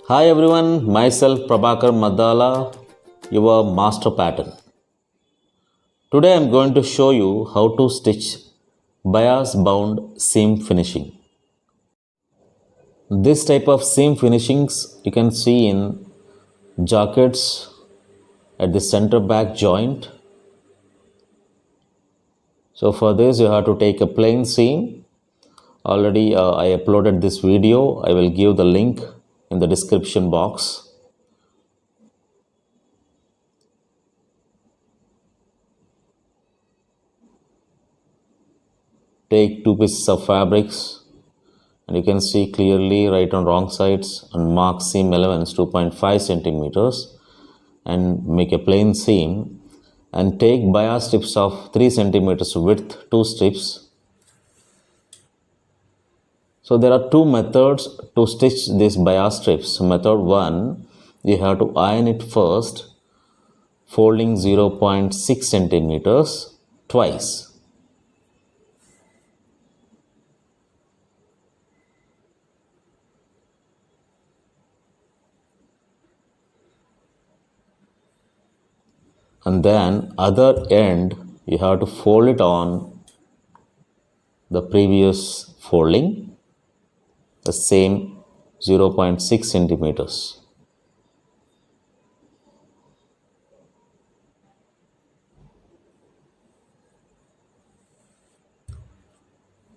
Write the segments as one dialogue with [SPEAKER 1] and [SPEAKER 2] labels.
[SPEAKER 1] Hi everyone, myself Prabhakar M, your master pattern. Today I am going to show you how to stitch bias bound seam finishing. This type of seam finishings you can see in jackets at the center back joint. So for this you have to take a plain seam. Already I uploaded this video. I will give the link in the description box. Take two pieces of fabrics and you can see clearly right and wrong sides and mark seam allowance 2.5 centimeters and make a plain seam and take bias strips of 3 centimeters width, 2 strips. So there are two methods to stitch these bias strips. Method 1, you have to iron it first, folding 0.6 centimeters twice. And then other end you have to fold it on the previous folding, the same 0.6 centimeters.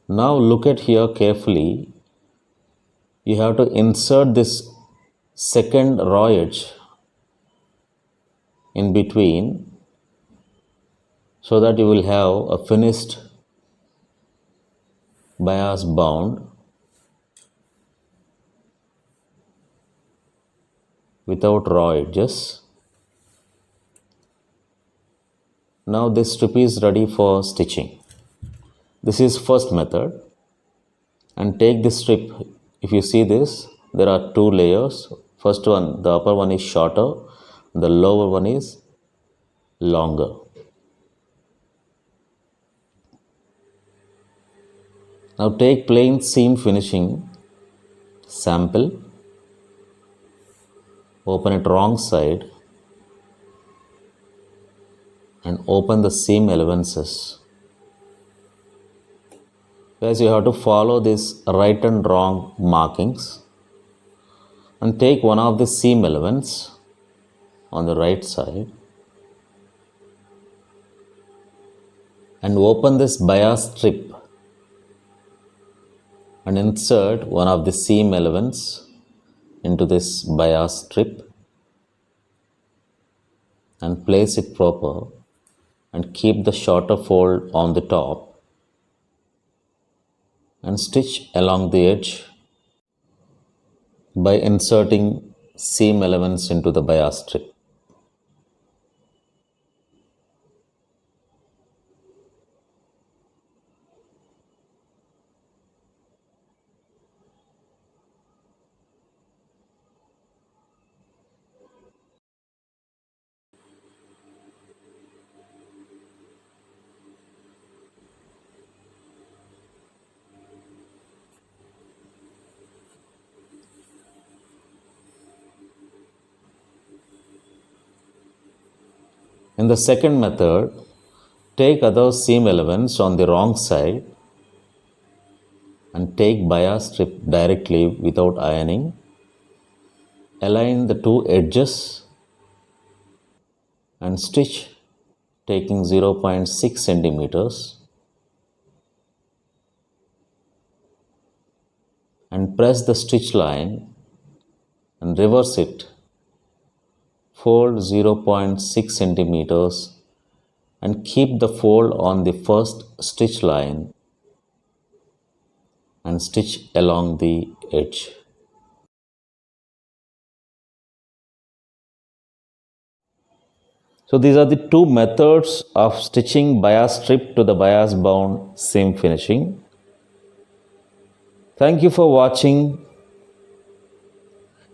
[SPEAKER 1] Now look at here carefully. You have to insert this second raw edge in between so that you will have a finished bias bound without raw edges. Now this strip is ready for stitching. This is first method, and take this strip. If you see this, there are two layers. First one, the upper one is shorter, the lower one is longer. Now take plain seam finishing sample, open it wrong side and open the seam allowances. Guys, you have to follow this right and wrong markings and take one of the seam allowance on the right side and open this bias strip and insert one of the seam allowance into this bias strip and place it proper and keep the shorter fold on the top and stitch along the edge by inserting seam allowance into the bias strip. In the second method, take other seam allowance on the wrong side and take bias strip directly without ironing. Align the two edges and stitch taking 0.6 centimeters and press the stitch line and reverse it. Fold 0.6 centimeters and keep the fold on the first stitch line and stitch along the edge. So these are the two methods of stitching bias strip to the bias bound seam finishing. Thank you for watching.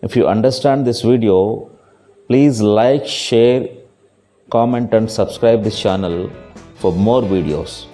[SPEAKER 1] If you understand this video, please like, share, comment and subscribe this channel for more videos.